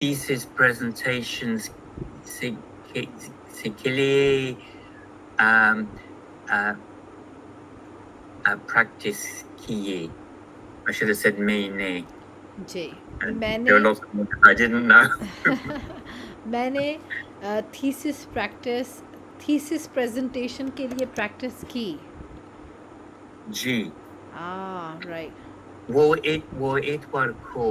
thesis presentations से के लिए practice किए. I should have said मैंने. जी And मैंने there are lots of words I didn't know. मैंने थीसिस प्रेजेंटेशन के लिए प्रैक्टिस की. जी. राइट. वो एक बार को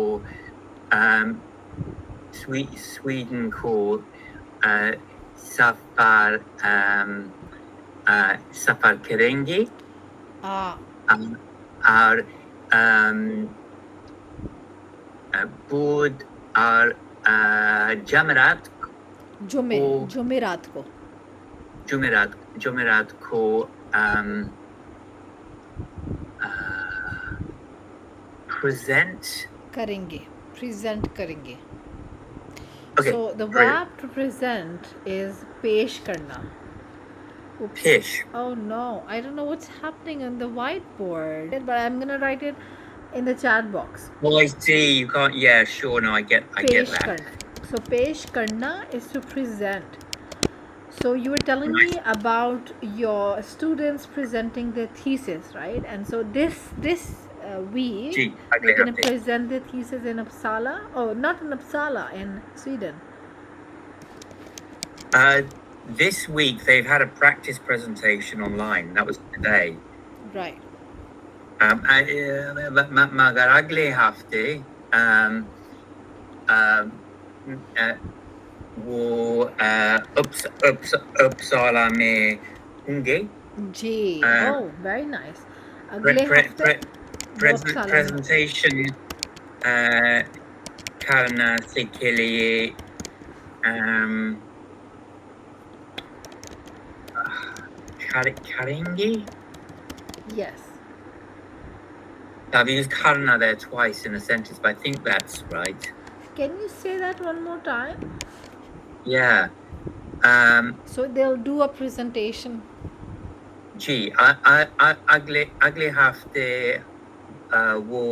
Sweden को सफर सफर करेंगे. और बुध और जुमेरात को present करेंगे. Okay, So the verb to present is पेश करना. Oops. Pesh. Oh no, I don't know what's happening on the whiteboard, but I'm gonna write it in the chat box. Well, I see. You can't. Yeah, sure. No, I get पेश that. करना. So पेश करना is to present. So you were telling me about your students presenting their thesis, right? And so this week they're going to present their thesis in Uppsala. Oh, not in Uppsala, in Sweden. This week they've had a practice presentation online. That was today. Right. मगर अगले हफ्ते वो uppsala में होंगे. जी. Oh, very nice. अगले हफ्ते presentation करना से के लिए करेंगे. Yes. I've used karna there twice in a sentence, but I think that's right. Can you say that one more time? Yeah. So they'll do a presentation. जी. अगले हफ्ते वो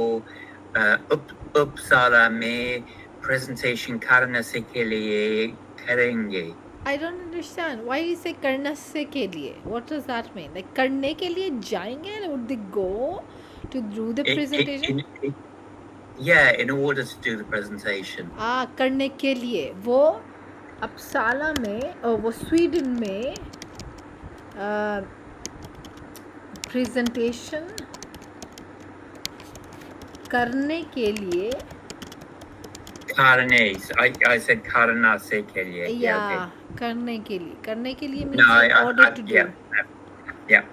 uppsala में presentation करने से के लिए करेंगे. I don't understand. Why you say करने से के लिए? What does that mean? Like करने के लिए जाएंगे? Would they go to do the presentation? Yeah, in order to do the presentation. करने के लिए. वो uppsala में और वो स्वीडन में presentation करने के लिए. करने. I said करना से के लिए. Yeah, okay. करने के लिए means no, in order to do. Yeah.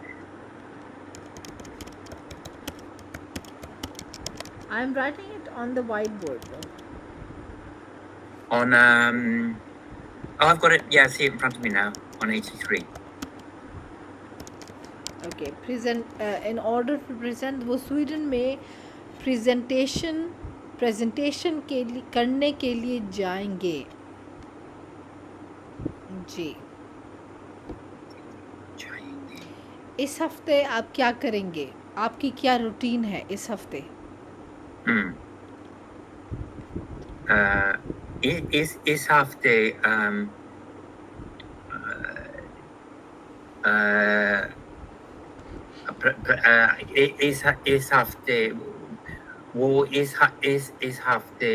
I'm writing it on the whiteboard. On I've got it. Yeah, I see it in front of me now on 83. Okay, present. In order to present, वो Sweden में presentation के लिए करने के लिए जाएंगे. जी. इस हफ्ते आप क्या करेंगे? आपकी क्या रूटीन है इस हफ्ते? इस हफ्ते इस हफ्ते वो इस हफ्ते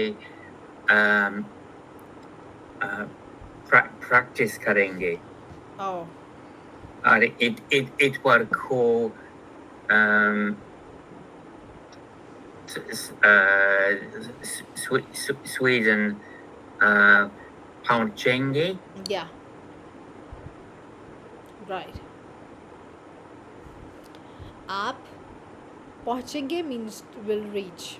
practice करेंगे. Oh. और इतवार को Sweden पहुंचेंगे. Yeah. Right. आप पहुंचेंगे means will reach.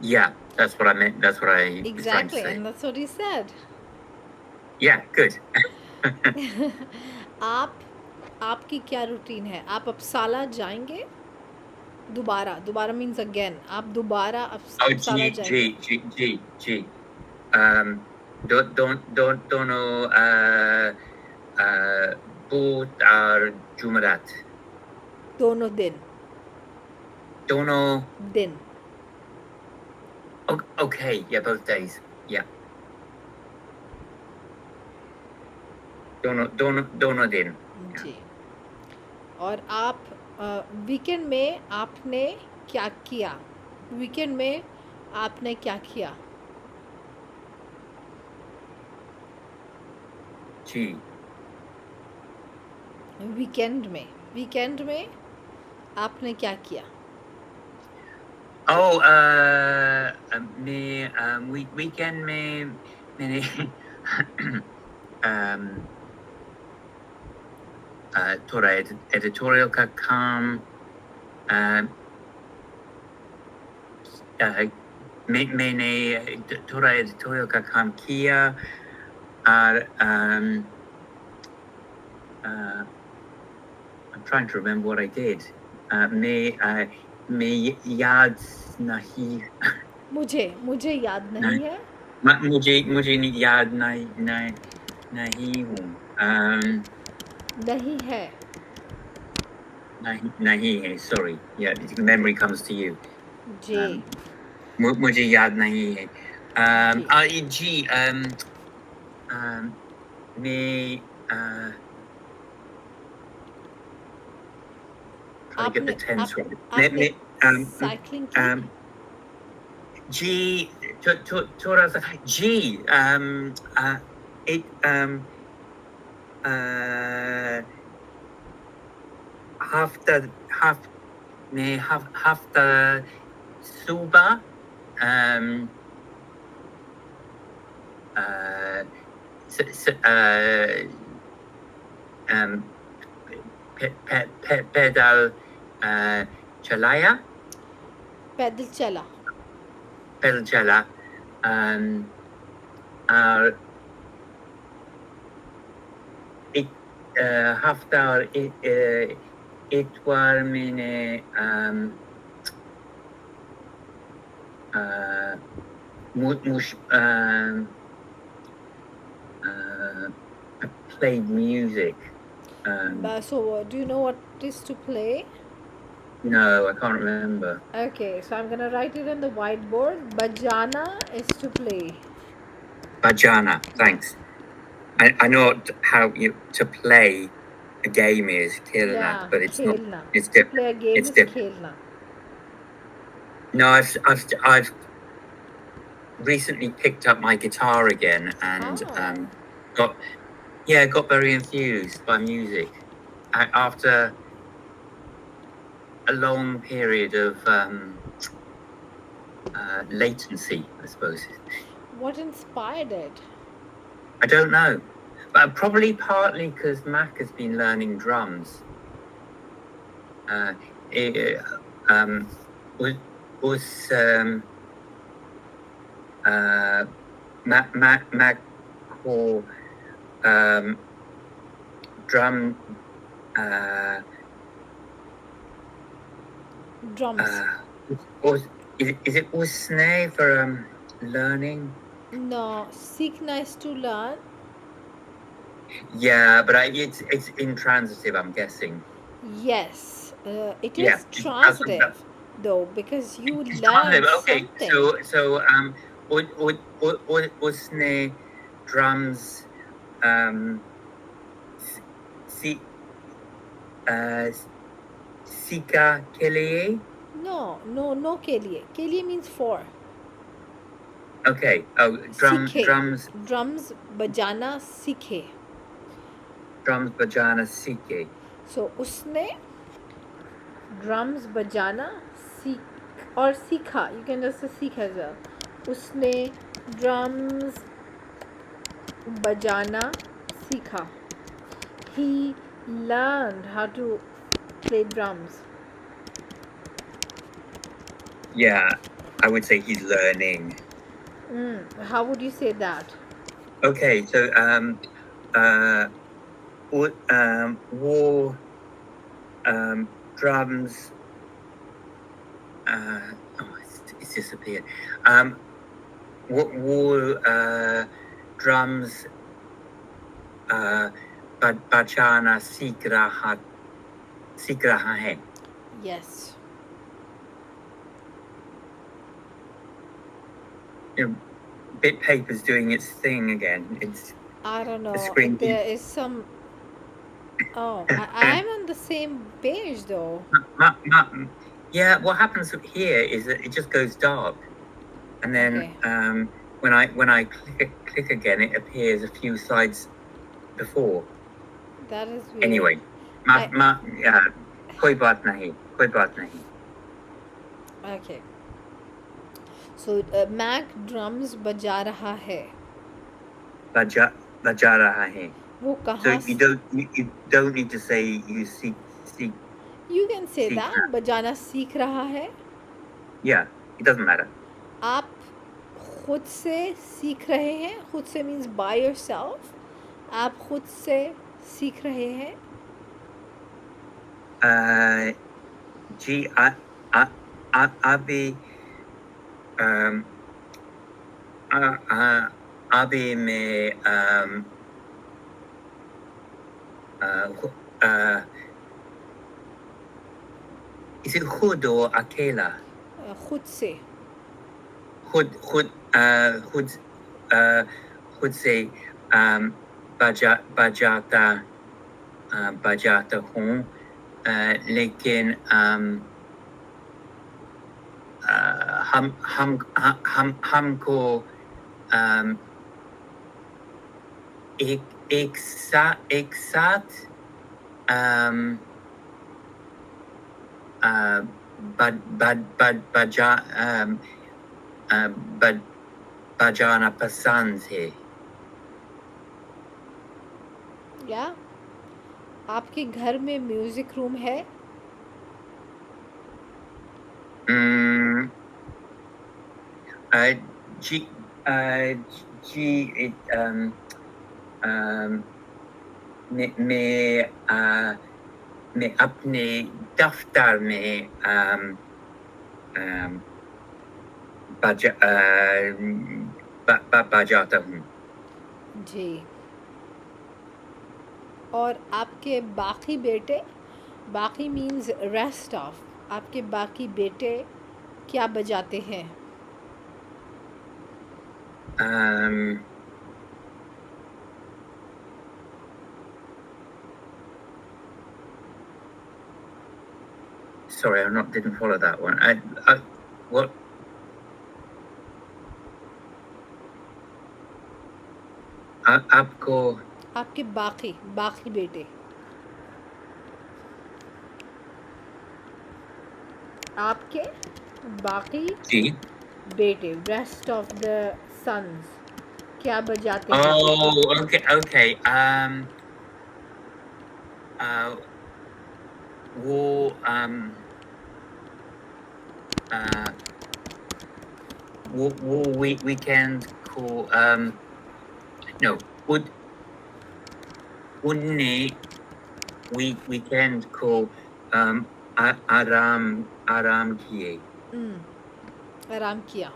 Yeah, that's what I meant. That's what I exactly, and that's what he said. Yeah, good. आपकी क्या रूटीन है? आप uppsala जाएंगे? दोबारा means again. आप दोबारा uppsala जाएंगे? जी. दोनों बुध और जुमेरात. दोनों दिन. Okay, yeah, both days. Yeah. दोनों दिन. जी. और आप वीकेंड में आपने क्या किया? वीकेंड में आपने क्या किया? जी. वीकेंड में आपने क्या किया? Oh, weekend में मैंने थोड़ा editorial का काम मैंने थोड़ा editorial का काम किया और I'm trying to remember what I did. मैं याद नहीं. मुझे याद नहीं है. मुझे याद नहीं हूँ. नहीं है. नहीं है. Sorry. Yeah, memory comes to you. जी. मुझे याद नहीं है. जी. मैं try to get the tense right. आपने साइकिलिंग की? जी. थोड़ा सा. जी. It hafta suba pedal chalaya. पैदल चला. pedal chala. hafta itwar मैंने played music. So do you know what is to play? No, I can't remember. Okay, so I'm gonna write it on the whiteboard. Bajana is to play. Bajana, thanks. I know how to play a game is khelna, Yeah, but it's khelna. not. It's To different. play a game It's is different. khelna. No, I've recently picked up my guitar again and got very enthused by music after a long period of latency, I suppose. What inspired it? I don't know, but probably partly because Mac has been learning drums. Mac को drum Drums. Is it usne for learning? No, seekna is to learn. Yeah, but it's intransitive, I'm guessing. Yes, it is transitive though, because you It's learn okay, something. so usne drums सीखा के लिए? No के लिए. के लिए means for. Okay. Oh, drums. Drums बजाना सीखे. Drums बजाना सीखे. So उसने drums बजाना और सीखा. You can just say सीखा as well. उसने drums बजाना सीखा. He learned how to play drums. Yeah, I would say he's learning. How would you say that? Okay, so war drums. It's disappeared. War drums. बचाना सीख रहा है. Yes. bit paper's doing its thing again. It's I don't the know. screen. There is some. Oh, I'm on the same page though. Yeah, what happens here is that it just goes dark, and then when I click again, it appears a few slides before. That is weird. Anyway, कोई बात नहीं. Okay. So Mac drums बजा रहा है. बजा रहा है. वो कहाँ? So you don't need to say you seek. You can say that. बजाना सीख रहा है. Yeah, it doesn't matter. आप खुद से सीख रहे हैं. खुद से means by yourself. आप खुद से सीख रहे हैं. जी अभी मैं इसे खुद और अकेला. खुद से. खुद से बजाता हूँ, लेकिन हमको एक साथ बजाना पसंद है. या आपके घर में म्यूजिक रूम है? मैं अपने दफ्तर में बजाता हूँ. जी. और आपके बाकी बेटे, बाकी मीन्स रेस्ट ऑफ, आपके बाकी बेटे क्या बजाते हैं? Sorry, didn't follow that one. What? आपको आपके बाकी बेटे. आपके बाकी बेटे, rest of the sons क्या बजाते हैं? Oh, okay. वो weekend को no उनने weekend को आराम किए. आराम किया.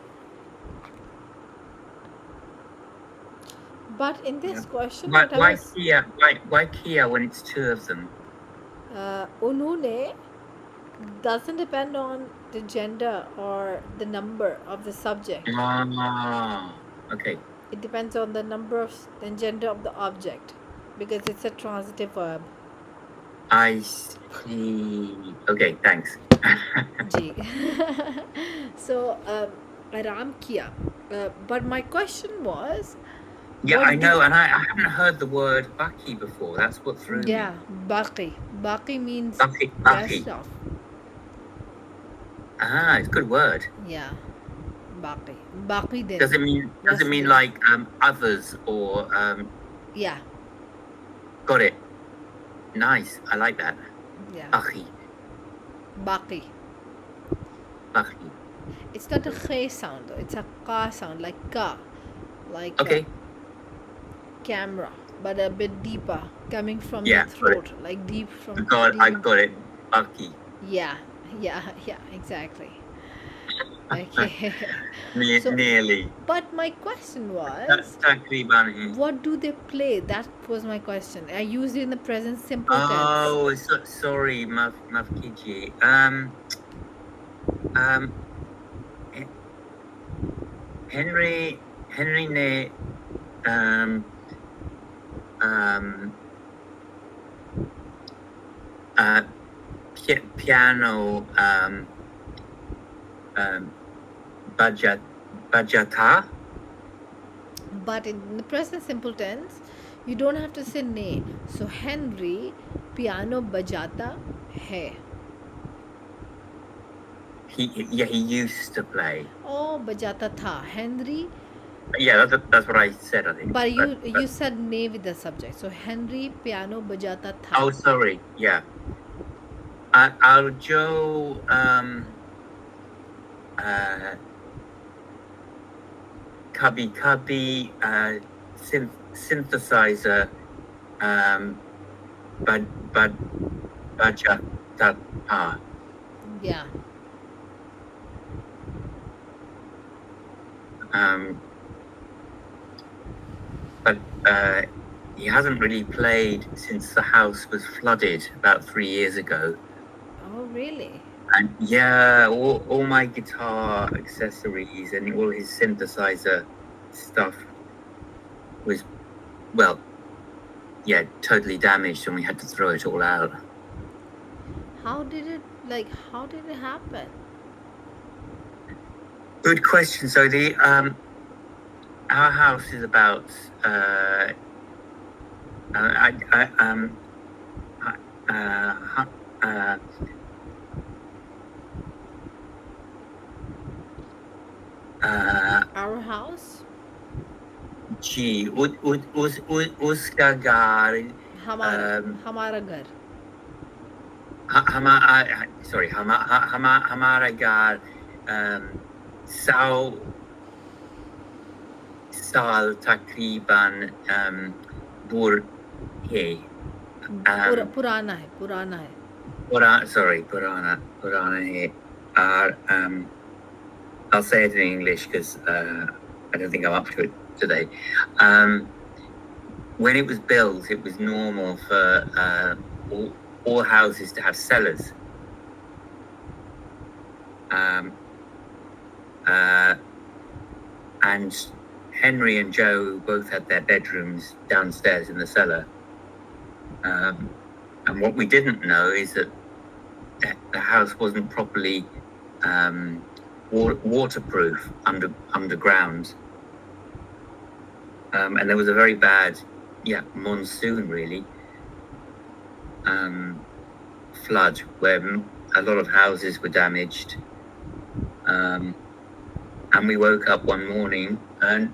But in this question, why Kia when it's two of them? उन्होंने doesn't depend on the gender or the number of the subject. Okay. It depends on the number of the gender of the object because it's a transitive verb. I see. Okay, thanks. Ji. So आराम किया. But my question was. Yeah, I know, and I haven't heard the word baki before. That's what threw me. Yeah, baki. Baki means baki. rest of. Ah, it's a good word. Yeah, baki. Baki then. Does it mean like others or Yeah. Got it. Nice. I like that. Yeah. Baki. Baki. Baki. It's not a khe sound though. It's a ka sound, like ka, like okay. Camera, but a bit deeper, coming from the throat, like deep from. I got it. Baki. Yeah, exactly. Okay. Nearly. But my question was, what do they play? That was my question. I used it in the present simple tense. Oh, sorry, maaf kijiye. Henry ने piano bajata. But in the present simple tense, you don't have to say ne. So Henry piano bajata hai. He used to play. Oh, bajata tha. Henry. Yeah, that's what I said, I think. But you said ne with the subject. So Henry piano bajata tha. Oh, sorry. Yeah. Joe Cubby synthesizer bajata. Yeah. But he hasn't really played since the house was flooded about 3 years ago. Oh, really? And yeah, all my guitar accessories and all his synthesizer stuff was, well, yeah, totally damaged, and we had to throw it all out. How did it happen? Good question. So our house is about Our house? जी उसका घर हमारा घर हमारा घर 100 साल तकरीबन दूर है पुराना है पुराना है और I'll say it in English because I don't think I'm up to it today. When it was built, it was normal for all houses to have cellars. And Henry and Joe both had their bedrooms downstairs in the cellar. And what we didn't know is that the house wasn't properly waterproof underground. And there was a very bad, monsoon really, flood where a lot of houses were damaged. And we woke up one morning and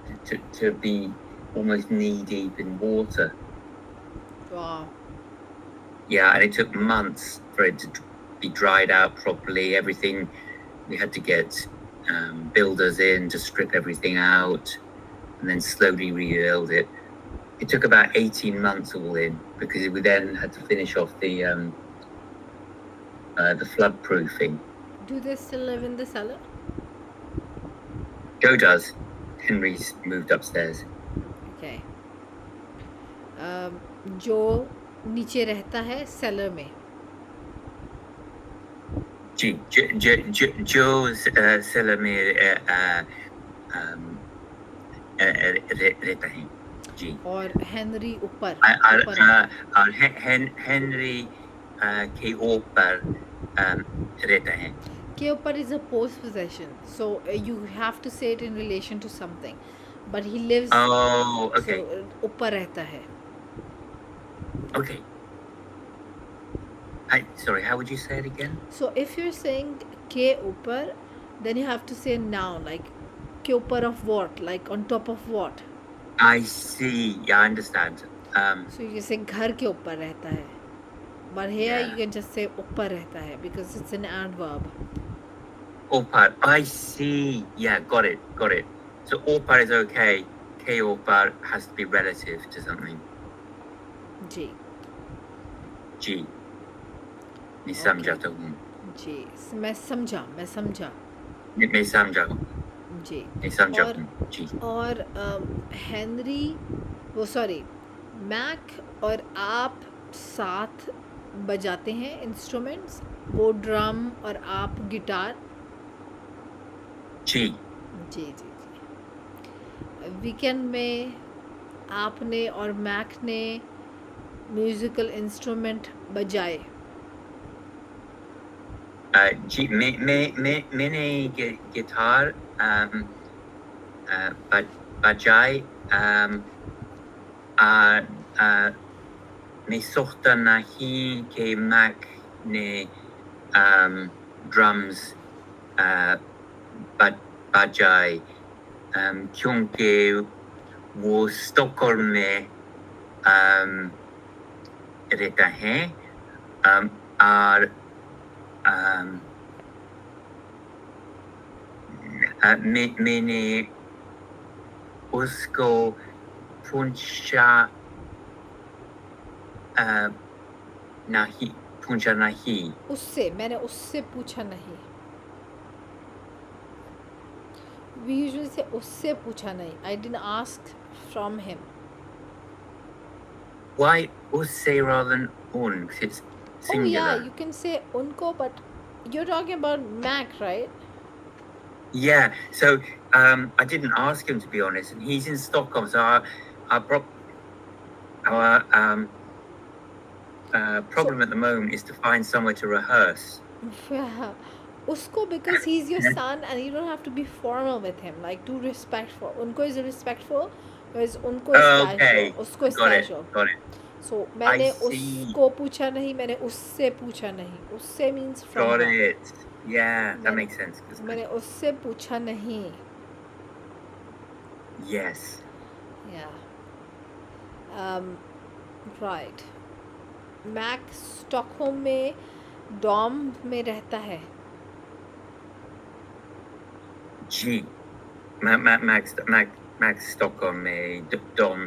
to be almost knee deep in water. Wow. Yeah, and it took months for it to be dried out properly. Everything, we had to get builders in to strip everything out and then slowly rebuild it. It took about 18 months all in because we then had to finish off the flood proofing. Do they still live in the cellar? Joe does. Henry's moved upstairs. Okay. Joe नीचे रहता है cellar में. जी Joe's cellar में रहता है जी. और Henry ऊपर. और Henry के ऊपर रहता है. के ऊपर is a post possession, so you have to say it in relation to something. But he lives. Oh, okay. So ऊपर रहता है. Okay. Sorry, how would you say it again? So if you're saying ke upar, then you have to say noun, like ke upar of what, like on top of what. I see. Yeah, I understand. So you say ghar ke upar rehta hai, but here you can just say upar rehta hai because it's an adverb. Upar. I see. Yeah, got it. So upar is okay. Ke upar has to be relative to something. जी. जी. मैं समझाता हूँ. जी. मैं समझा. मैं समझा हूँ. जी. मैं समझा हूँ. जी. और मैक और आप साथ बजाते हैं इंस्ट्रूमेंट्स, वो ड्रम और आप गिटार. जी. जी. वीकेंड में आपने और मैक ने म्यूज़िकल इंस्ट्रूमेंट बजाए. जी मैंने गिटार बजाए मैं सोचता नहीं कि मैक ने drums बजाए क्योंकि वो स्टॉकहोल्म में रहता है और मैंने उसको पूछा नहीं उससे मैंने उससे पूछा नहीं. We usually say उससे पूछा नहीं. I didn't ask from him. Why उससे rather than un? Because it's singular. Oh yeah, you can say उनको, but you're talking about Mac, right? Yeah. So I didn't ask him, to be honest, and he's in Stockholm. So our problem at the moment is to find somewhere to rehearse. Yeah. Usko, because he's your son and you don't have to be formal with him, like too respectful. Unko is respectful, whereas unko is Okay. casual. Usko is Got casual. it. Got it. So मैंने see. उसको पूछा नहीं, मैंने उससे पूछा नहीं. उससे means from Got her. it. Yeah, that makes sense. मैंने उससे पूछा नहीं. Yes. Yeah. Right. Mac Stockholm में डॉम में रहता है. जी Max Stockholm में Dom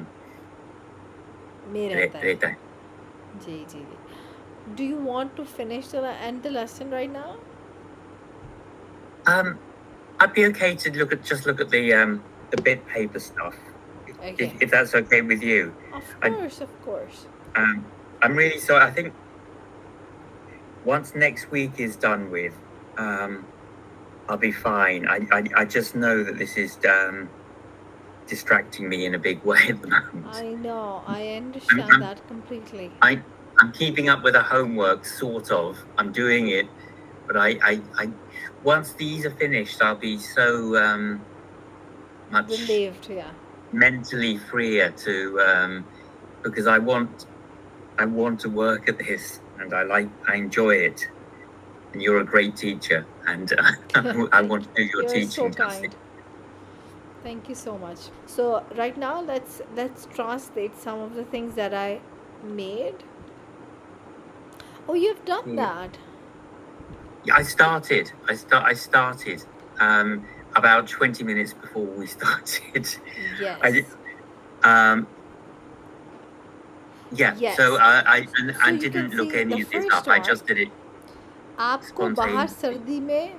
में रहता है. है. जी जी. Do you want to finish the end the lesson right now? I'd be okay to look at the bit paper stuff. Okay. If that's okay with you. Of course. I'm really sorry. I think once next week is done with, I'll be fine. I just know that this is distracting me in a big way at the moment. I know. I understand that completely. I'm keeping up with the homework, sort of. I'm doing it, but I once these are finished, I'll be so much relieved, yeah. mentally freer to because I want to work at this, and I enjoy it. And you're a great teacher, and I want to do your teaching. So kind. Thank you so much. So right now, let's translate some of the things that I made. Oh, you've done that. Yeah, I started about 20 minutes before we started. Yes. Yes. So I didn't look any of this up. I just did it. आपको बाहर सर्दी में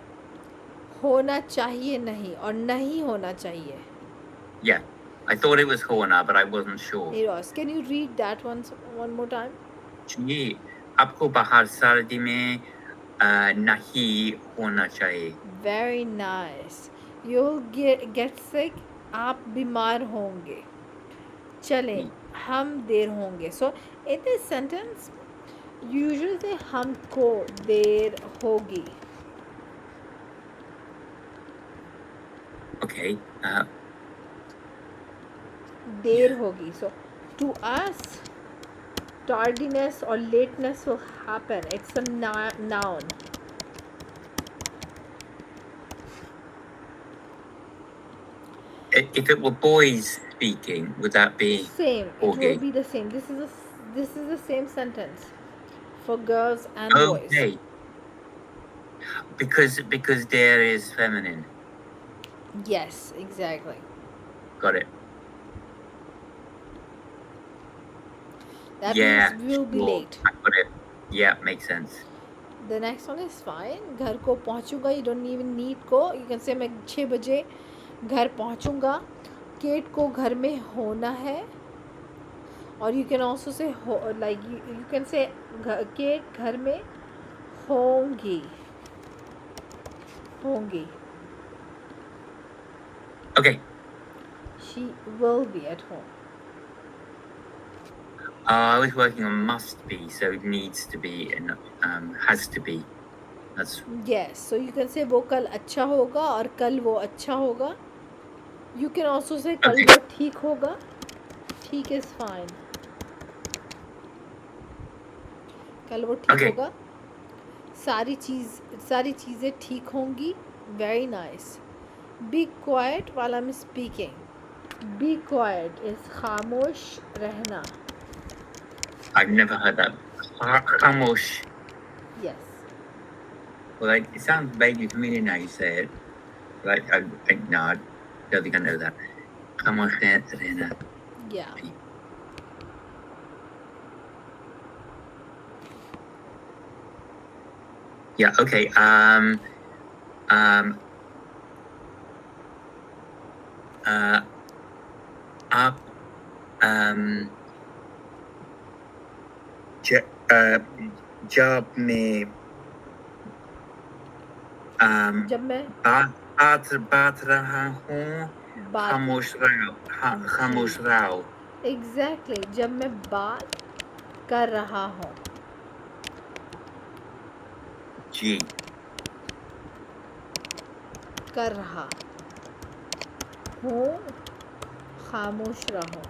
होना चाहिए नहीं और नहीं होना चाहिए. Yeah, I thought it was Hona, but I wasn't sure. It was. Can you read that one more time? जी, आपको बाहर सर्दी में नहीं होना चाहिए. Very nice. You'll get sick. आप बीमार होंगे. चलें, हम देर होंगे. So in this sentence, usually say हमको देर होगी. Okay. देर होगी. So to us, tardiness or lateness will happen. It's a noun. If it were boys speaking, would that be same? okay? It will be the same. This is the same sentence for girls and boys. Okay. Because there is feminine. Yes, exactly. Got it. That means we'll be late. I got it. Yeah, makes sense. The next one is fine. घर को पहुँचूंगा. You don't even need को. You can say मैं 6 बजे घर पहुँचूंगा. Cat को घर में होना है. Or you can also say like you can say Kate घर में होंगी. She will be at home. I was working on must be, so it needs to be and has to be. That's Yes, so you can say वो कल अच्छा होगा और कल वो अच्छा होगा. You can also say कल okay. वो ठीक होगा. ठीक is fine. कल वो ठीक Okay. होगा. सारी चीज़ें ठीक होंगी. Very nice. Be quiet while I'm speaking. Be quiet is खामोश रहना. I've never heard that. Khamosh. Yes. Well, it sounds vaguely familiar now you say it. Like, no, I don't think I know that. Khamosh rehna. Yeah. Yeah, okay. Up, job में जब मैं बात रहा हूँ खामोश रहो. एग्जैक्टली जब मैं बात कर रहा हूँ. जी. कर रहा हूँ खामोश रहो.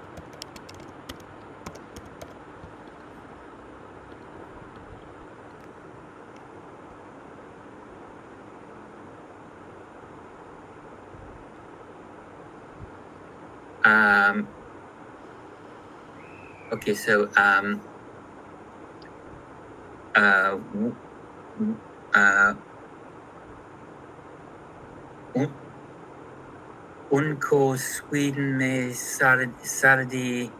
Okay, so उनको स्वीडन में सर्दी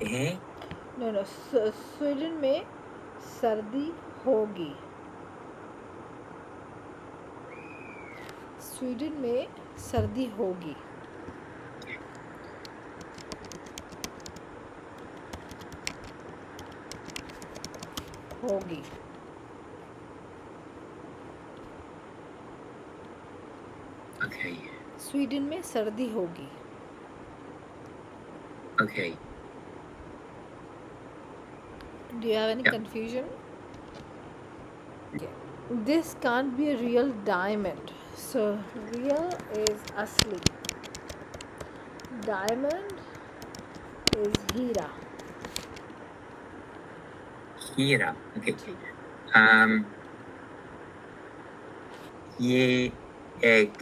है. नो स्वीडन में सर्दी होगी. स्वीडन में सर्दी होगी. होगी. Okay. स्वीडन में सर्दी होगी. Okay. Do you have any confusion? Okay. This can't be a real diamond. So real is asli. Diamond is Heera. Heera. Okay. ये एक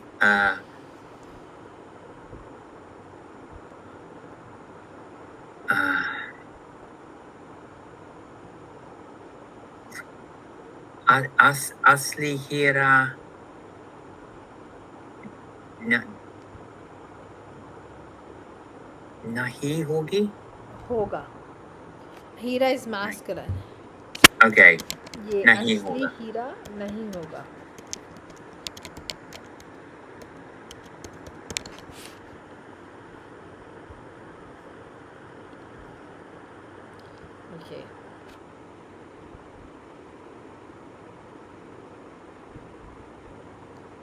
असली हीरा नहीं होगी. होगा. हीरा इज masculine. Okay. ये नहीं असली होगा. हीरा नहीं होगा. Okay.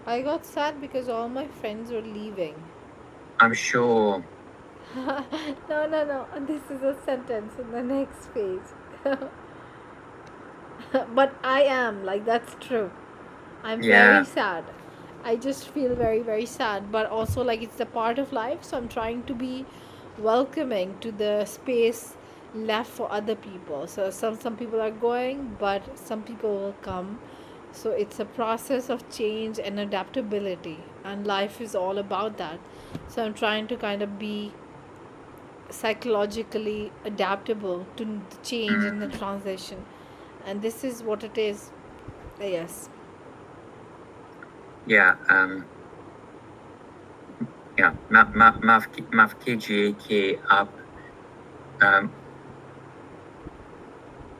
I got sad because all my friends were leaving. I'm sure. No. This is a sentence in the next page. But I am like that's true. I'm very sad. I just feel very very sad, but also like it's a part of life, so I'm trying to be welcoming to the space left for other people. So some people are going, but some people will come. So it's a process of change and adaptability, and life is all about that. So I'm trying to kind of be psychologically adaptable to the change and the transition, and this is what it is. Yes. माफ कीजिए कि आप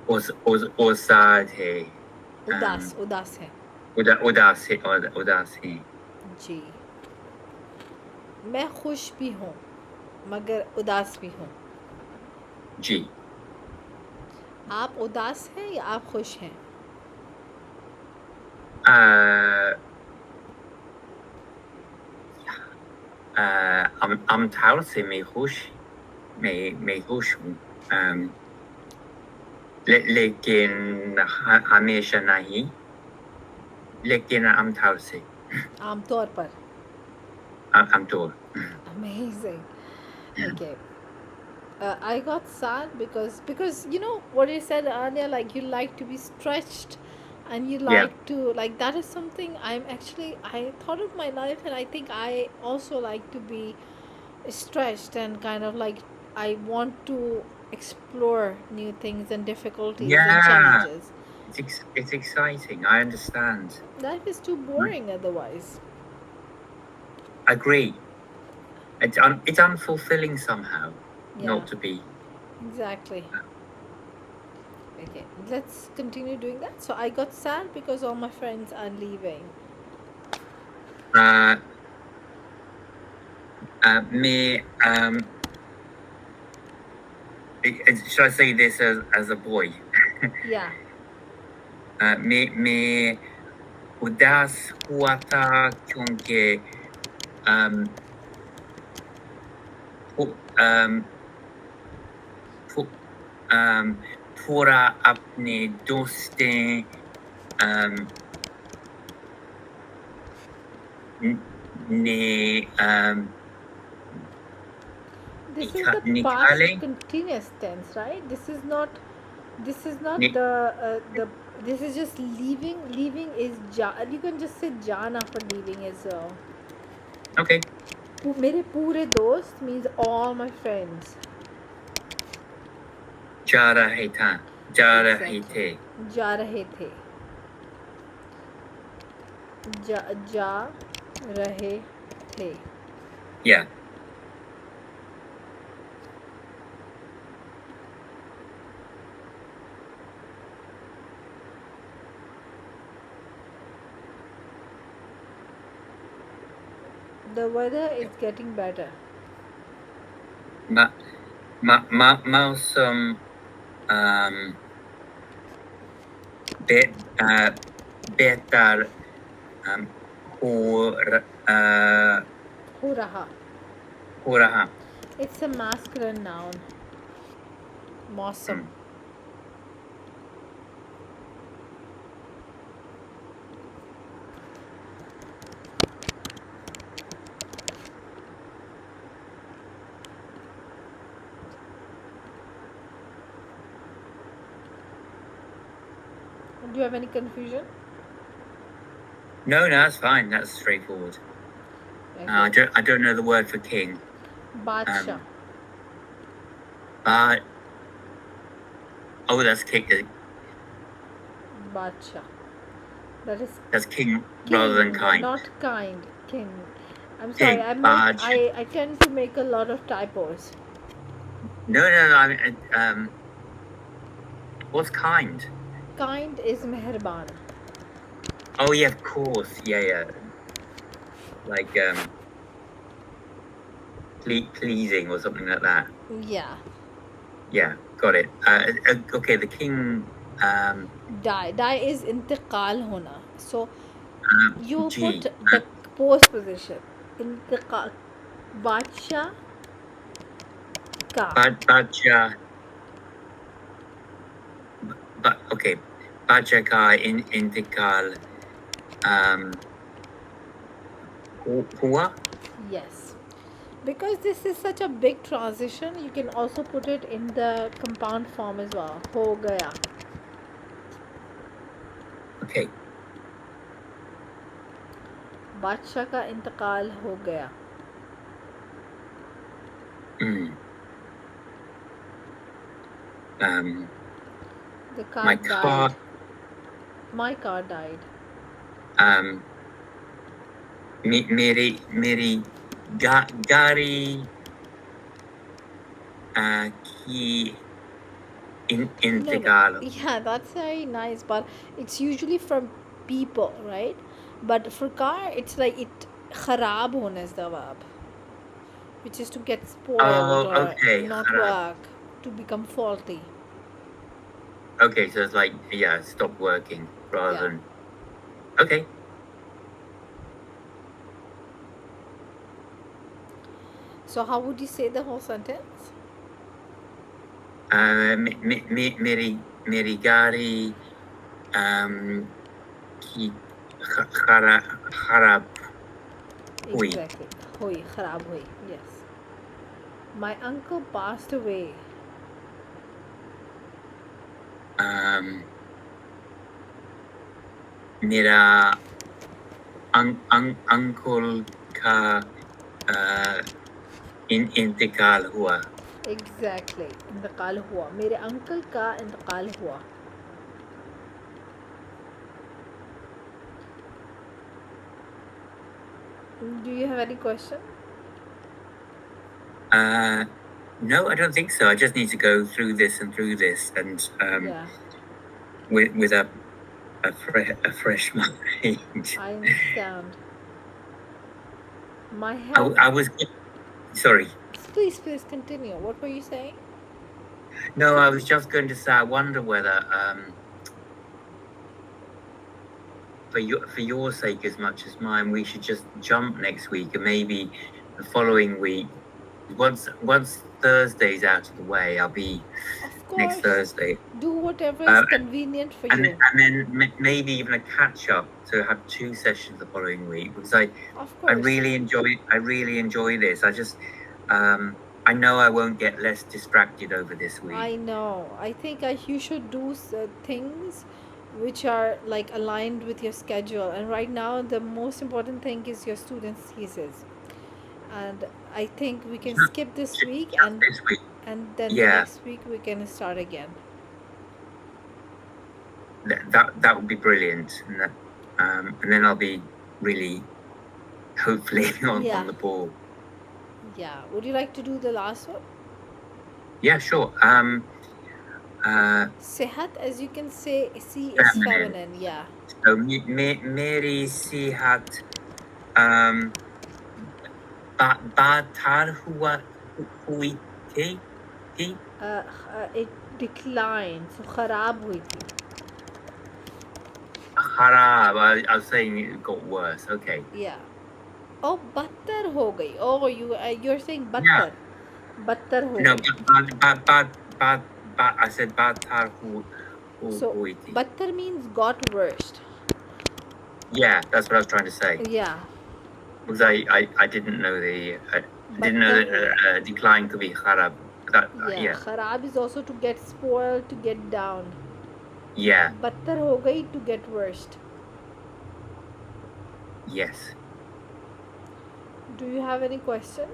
उदास है. उदास है. उदास है. जी. मैं खुश भी हूँ मगर उदास भी हूँ. जी. आप उदास हैं या आप खुश हैं? امتحان से मैं खुश हूँ लेकिन हमेशा नहीं लेकिन आमतौर से आमतौर पर आमतौर amazing. Okay. I got sad because you know what you said earlier, like you like to be stretched and you yeah like to, like, that is something I thought of my life, and I think I also like to be stretched and kind of like I want to explore new things and difficulties and yeah challenges. it's exciting. I understand. Life is too boring otherwise. Agree. It's unfulfilling somehow Yeah, not to be. exactly. Okay, let's continue doing that. So I got sad because all my friends are leaving. Me should I say this as a boy? Yeah. मैं उदास हुआ था क्योंकि पूरा अपने दोस्तें ने This is the past निकाले continuous tense, right? This is not नि- the this is just leaving. Leaving is you can just say jana for leaving as well. okay मेरे पूरे दोस्त means all my friends. जा रहे थे जा रहे थे जा रहे थे. yeah The weather is getting better. मौसम बेहतर हो हो रहा It's a masculine noun. मौसम. Do you have any confusion? No, that's fine. That's straightforward. Okay. I don't know the word for king. Badsha. That's king. Badsha. That's king rather than kind. Not kind. King. I'm sorry. King, I tend to make a lot of typos. No. I mean, what's kind? Kind is meherban. Oh yeah, of course. Yeah. Like pleasing or something like that. Yeah. Yeah, got it. Okay, the king. Die is intiqal hona. So you G. put the post position. Intiqal. Badsha ka. Bacha. Okay, Bacha ka intikal. Hua. Yes. Because this is such a big transition, you can also put it in the compound form as well. Ho gaya. Okay. बादशाह का इंतकाल हो गया. The car died. My car died. मेरी गाड़ी की इंतकाल. No. Yeah, that's very nice, but it's usually from people, right? But for car, it's like it kharab hona is the verb, which is to get spoiled or not work, to become faulty. Okay, so it's like, yeah, stop working rather than. Okay. So how would you say the whole sentence? मेरी गाड़ी की खराब हुई. Exactly. Hui, kharab hui. Yes. My uncle passed away. मेरा uncle का इंतकाल हुआ. Exactly. इंतकाल हुआ. मेरे अंकल का इंतकाल हुआ. Do you have any question? No, I don't think so. I just need to go through this and Yeah, with a fresh mind. I understand. My health. I was sorry. Please continue. What were you saying? No, I was just going to say I wonder whether for your sake as much as mine, we should just jump next week and maybe the following week. Once Thursday's out of the way, I'll be Of course. next Thursday. Do whatever is convenient for you. And then maybe even a catch up to have 2 sessions the following week, because Of course. I really enjoy this. I just I know I won't get less distracted over this week. I know. I think you should do things which are like aligned with your schedule. And right now, the most important thing is your students' thesis. And I think we can skip this week, and this week. and then Yeah. the next week we can start again. That would be brilliant, and then I'll be really, hopefully, on the ball. Yeah. Would you like to do the last one? Yeah, sure. Sehat, as you can say, C is feminine. Yeah. So मेरी सेहत बातर हुई थी. It declined. So खराब हुई थी. खराब. I was saying it got worse. Okay. Yeah. Oh, बदतर हो गई. Oh, you're saying बदतर. बदतर हो No, गई. but I said batar So हुई थी. बदतर means got worse. Yeah, that's what I was trying to say. Yeah. Because I didn't know that decline could be kharab. Yeah. Kharab is also to get spoiled, to get down. Yeah. Battar ho gayi, to get worse. Yes. Do you have any question?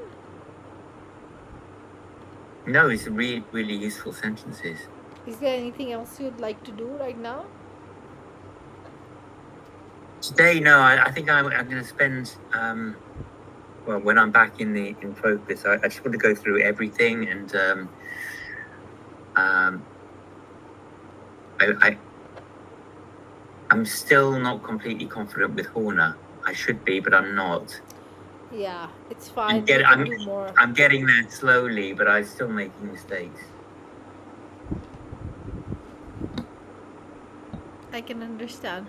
No, it's really useful sentences. Is there anything else you'd like to do right now? Today, no. I think I'm going to spend well, when I'm back in focus, I just want to go through everything, and I'm still not completely confident with Hona. I should be, but I'm not. Yeah, it's fine. I'm getting there slowly, but I'm still making mistakes. I can understand.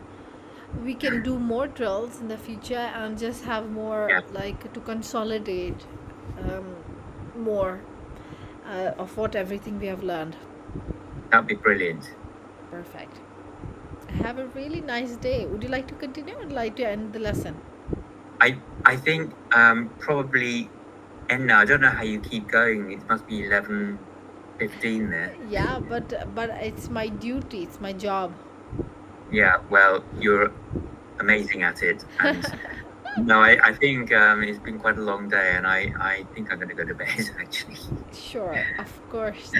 We can do more drills in the future and just have more like to consolidate more of everything we have learned. That'd be brilliant. Perfect. Have a really nice day. Would you like to continue or would you like to end the lesson? I think probably end now. I don't know how you keep going. It must be 11:15 there. Yeah, but it's my duty. It's my job. Yeah, well, you're amazing at it. And no, I think it's been quite a long day, and I think I'm going to go to bed, actually. Sure, of course.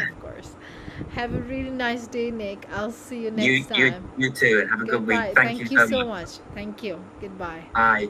Have a really nice day, Nick. I'll see you next time. You too, and have a good week. Thank you so much. Thank you. Goodbye. Bye.